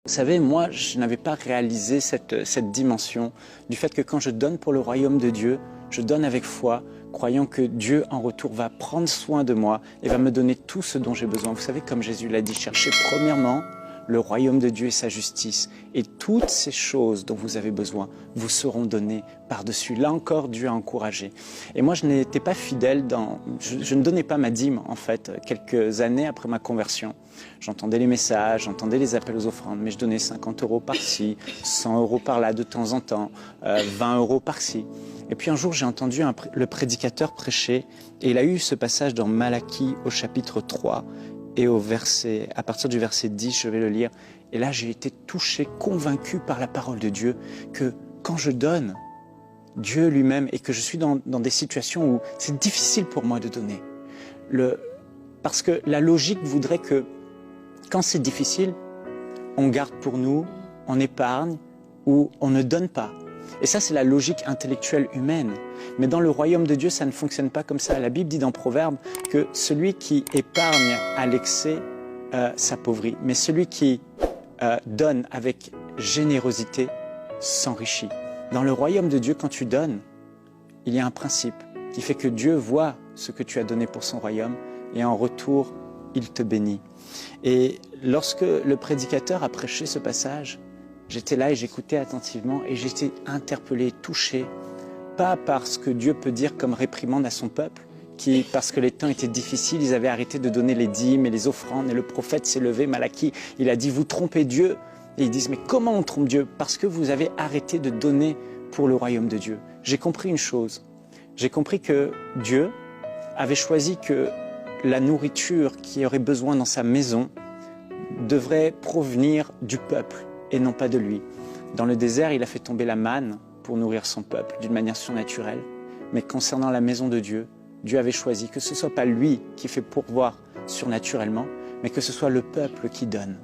Vous savez, moi, je n'avais pas réalisé cette dimension du fait que quand je donne pour le royaume de Dieu, je donne avec foi, croyant que Dieu, en retour, va prendre soin de moi et va me donner tout ce dont j'ai besoin. Vous savez, comme Jésus l'a dit, cherchez premièrement le royaume de Dieu et sa justice. Et toutes ces choses dont vous avez besoin vous seront données par-dessus. Là encore, Dieu a encouragé. Et moi, je n'étais pas fidèle je ne donnais pas ma dîme, en fait, quelques années après ma conversion. J'entendais les messages, j'entendais les appels aux offrandes, mais je donnais 50 € par-ci, 100 € par-là de temps en temps, 20 € par-ci. Et puis un jour, j'ai entendu le prédicateur prêcher, et il a eu ce passage dans Malachie au chapitre 3, et à partir du verset 10, je vais le lire. Et là, j'ai été touché, convaincu par la parole de Dieu, que quand je donne, Dieu lui-même, et que je suis dans des situations où c'est difficile pour moi de donner. Parce que la logique voudrait que, quand c'est difficile, on garde pour nous, on épargne, ou on ne donne pas. Et ça, c'est la logique intellectuelle humaine. Mais dans le royaume de Dieu, ça ne fonctionne pas comme ça. La Bible dit dans Proverbes que celui qui épargne à l'excès s'appauvrit. Mais celui qui donne avec générosité s'enrichit. Dans le royaume de Dieu, quand tu donnes, il y a un principe qui fait que Dieu voit ce que tu as donné pour son royaume et en retour, il te bénit. Et lorsque le prédicateur a prêché ce passage, j'étais là et j'écoutais attentivement et j'étais interpellé, touché, pas par ce que Dieu peut dire comme réprimande à son peuple, qui, parce que les temps étaient difficiles, ils avaient arrêté de donner les dîmes et les offrandes, et le prophète s'est levé, Malachie, il a dit « vous trompez Dieu ». Et ils disent « mais comment on trompe Dieu ?» Parce que vous avez arrêté de donner pour le royaume de Dieu. J'ai compris une chose, j'ai compris que Dieu avait choisi que la nourriture qui aurait besoin dans sa maison devrait provenir du peuple et non pas de lui. Dans le désert, il a fait tomber la manne pour nourrir son peuple d'une manière surnaturelle. Mais concernant la maison de Dieu, Dieu avait choisi que ce ne soit pas lui qui fait pourvoir surnaturellement, mais que ce soit le peuple qui donne.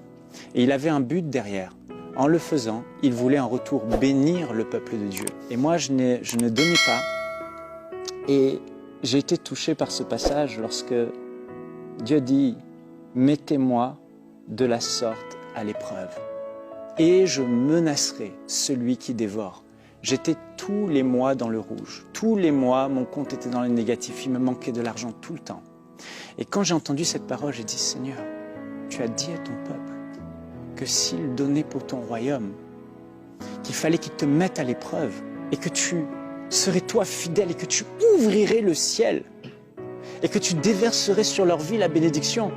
Et il avait un but derrière. En le faisant, il voulait en retour bénir le peuple de Dieu. Et moi, je ne donnais pas. Et j'ai été touché par ce passage lorsque Dieu dit « Mettez-moi de la sorte à l'épreuve. Et je menacerai celui qui dévore. » J'étais tous les mois dans le rouge. Tous les mois, mon compte était dans le négatif. Il me manquait de l'argent tout le temps. Et quand j'ai entendu cette parole, j'ai dit, Seigneur, tu as dit à ton peuple que s'il donnait pour ton royaume, qu'il fallait qu'il te mette à l'épreuve et que tu serais toi fidèle et que tu ouvrirais le ciel et que tu déverserais sur leur vie la bénédiction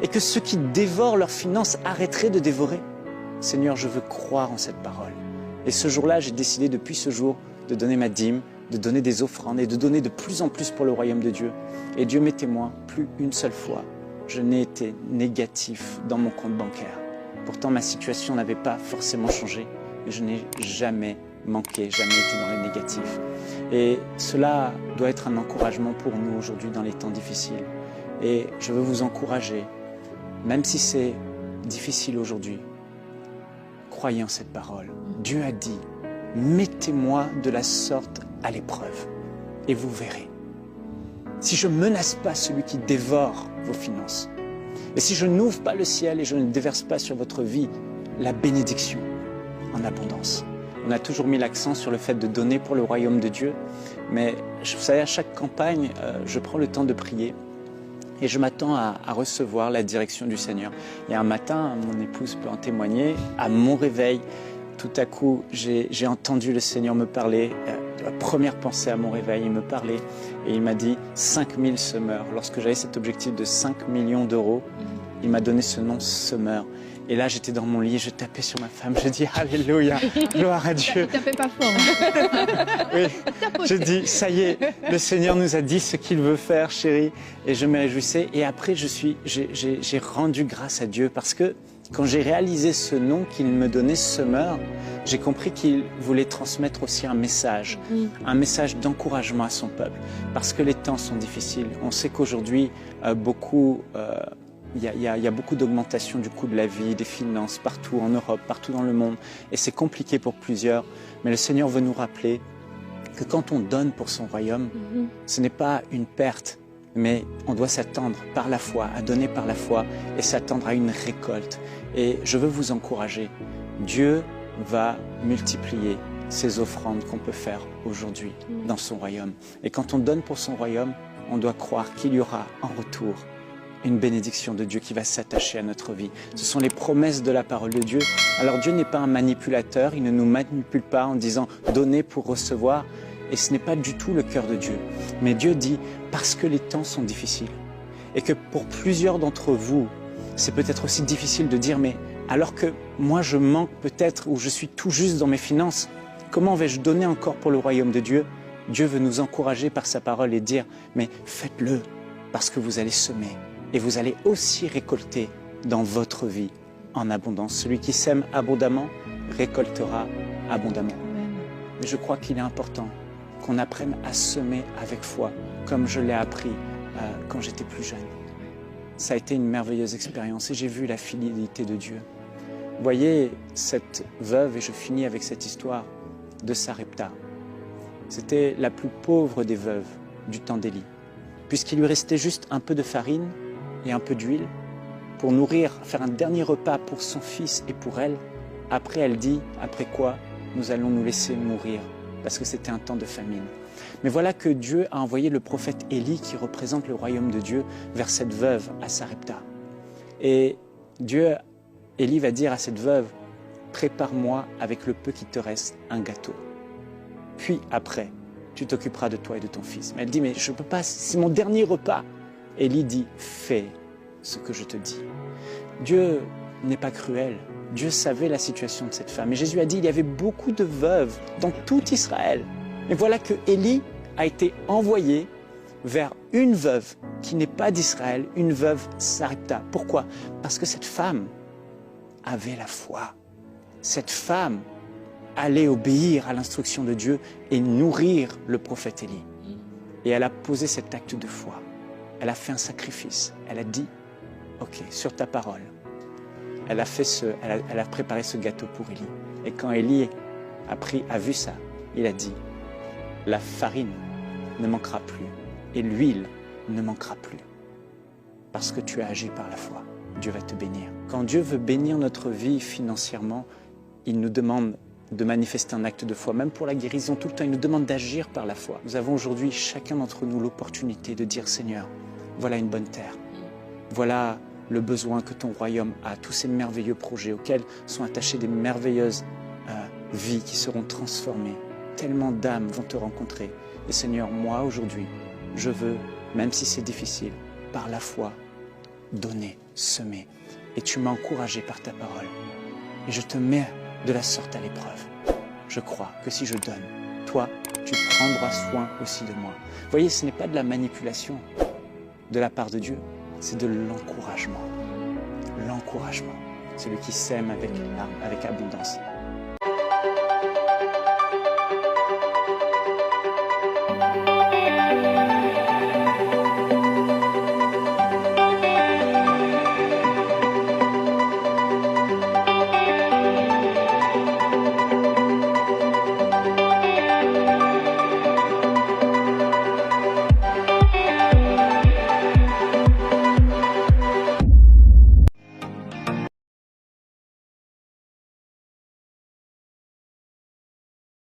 et que ceux qui dévorent leurs finances arrêteraient de dévorer. Seigneur, je veux croire en cette parole. Et ce jour-là, j'ai décidé depuis ce jour de donner ma dîme, de donner des offrandes et de donner de plus en plus pour le royaume de Dieu. Et Dieu m'est témoin, plus une seule fois, je n'ai été négatif dans mon compte bancaire. Pourtant, ma situation n'avait pas forcément changé, mais je n'ai jamais manqué, jamais été dans le négatif. Et cela doit être un encouragement pour nous aujourd'hui dans les temps difficiles. Et je veux vous encourager, même si c'est difficile aujourd'hui, croyez en cette parole. Dieu a dit, mettez-moi de la sorte à l'épreuve et vous verrez. Si je ne menace pas celui qui dévore vos finances, et si je n'ouvre pas le ciel et je ne déverse pas sur votre vie la bénédiction en abondance. On a toujours mis l'accent sur le fait de donner pour le royaume de Dieu, mais vous savez, à chaque campagne, je prends le temps de prier. Et je m'attends à recevoir la direction du Seigneur. Et un matin, mon épouse peut en témoigner, à mon réveil, tout à coup, j'ai entendu le Seigneur me parler. La première pensée à mon réveil, il me parlait et il m'a dit 5000 semeurs. Lorsque j'avais cet objectif de 5 millions d'euros, il m'a donné ce nom semeur. Et là, j'étais dans mon lit, je tapais sur ma femme, je dis Alléluia, gloire à Dieu. Il tapait pas fort. Oui, je dis, ça y est, le Seigneur nous a dit ce qu'il veut faire, chérie. Et je me réjouissais. Et après, j'ai rendu grâce à Dieu parce que quand j'ai réalisé ce nom qu'il me donnait, semeur, j'ai compris qu'il voulait transmettre aussi un message d'encouragement à son peuple. Parce que les temps sont difficiles. On sait qu'aujourd'hui, il y a beaucoup d'augmentation du coût de la vie, des finances, partout en Europe, partout dans le monde. Et c'est compliqué pour plusieurs. Mais le Seigneur veut nous rappeler que quand on donne pour son royaume, ce n'est pas une perte, Mais on doit s'attendre par la foi, à donner par la foi et s'attendre à une récolte. Et je veux vous encourager. Dieu va multiplier ces offrandes qu'on peut faire aujourd'hui dans son royaume. Et quand on donne pour son royaume, on doit croire qu'il y aura en retour une bénédiction de Dieu qui va s'attacher à notre vie. Ce sont les promesses de la parole de Dieu. Alors Dieu n'est pas un manipulateur, il ne nous manipule pas en disant « donnez pour recevoir ». Et ce n'est pas du tout le cœur de Dieu. Mais Dieu dit « parce que les temps sont difficiles ». Et que pour plusieurs d'entre vous, c'est peut-être aussi difficile de dire « mais alors que moi je manque peut-être ou je suis tout juste dans mes finances, comment vais-je donner encore pour le royaume de Dieu ?» Dieu veut nous encourager par sa parole et dire « mais faites-le parce que vous allez semer et vous allez aussi récolter dans votre vie en abondance. Celui qui sème abondamment récoltera abondamment. » Mais je crois qu'il est important qu'on apprenne à semer avec foi, comme je l'ai appris quand j'étais plus jeune. Ça a été une merveilleuse expérience et j'ai vu la fidélité de Dieu. Vous voyez, cette veuve, et je finis avec cette histoire de Sarepta, c'était la plus pauvre des veuves du temps d'Élie, puisqu'il lui restait juste un peu de farine et un peu d'huile pour nourrir, faire un dernier repas pour son fils et pour elle. Après, elle dit, après quoi nous allons nous laisser mourir, parce que c'était un temps de famine. Mais voilà que Dieu a envoyé le prophète Élie, qui représente le royaume de Dieu, vers cette veuve à Sarepta. Et Élie va dire à cette veuve, prépare-moi avec le peu qui te reste un gâteau. Puis après, tu t'occuperas de toi et de ton fils. Mais elle dit, mais je ne peux pas, c'est mon dernier repas. Élie dit, fais ce que je te dis. Dieu n'est pas cruel. Dieu savait la situation de cette femme. Et Jésus a dit, il y avait beaucoup de veuves dans tout Israël. Mais voilà que Élie a été envoyé vers une veuve qui n'est pas d'Israël, une veuve Sarepta. Pourquoi? Parce que cette femme avait la foi. Cette femme allait obéir à l'instruction de Dieu et nourrir le prophète Élie. Et elle a posé cet acte de foi. Elle a fait un sacrifice. Elle a dit, ok, sur ta parole. Elle a préparé ce gâteau pour Élie. Et quand Élie a vu ça, il a dit, la farine ne manquera plus et l'huile ne manquera plus. Parce que tu as agi par la foi, Dieu va te bénir. Quand Dieu veut bénir notre vie financièrement, il nous demande de manifester un acte de foi, même pour la guérison, tout le temps, il nous demande d'agir par la foi. Nous avons aujourd'hui, chacun d'entre nous, l'opportunité de dire, Seigneur, voilà une bonne terre, voilà le besoin que ton royaume a, tous ces merveilleux projets auxquels sont attachées des merveilleuses vies qui seront transformées. Tellement d'âmes vont te rencontrer. Et Seigneur, moi aujourd'hui, je veux, même si c'est difficile, par la foi, donner, semer. Et tu m'as encouragé par ta parole. Et je te mets de la sorte à l'épreuve. Je crois que si je donne, toi, tu prendras soin aussi de moi. Vous voyez, ce n'est pas de la manipulation de la part de Dieu, c'est de l'encouragement. L'encouragement. Celui qui sème avec abondance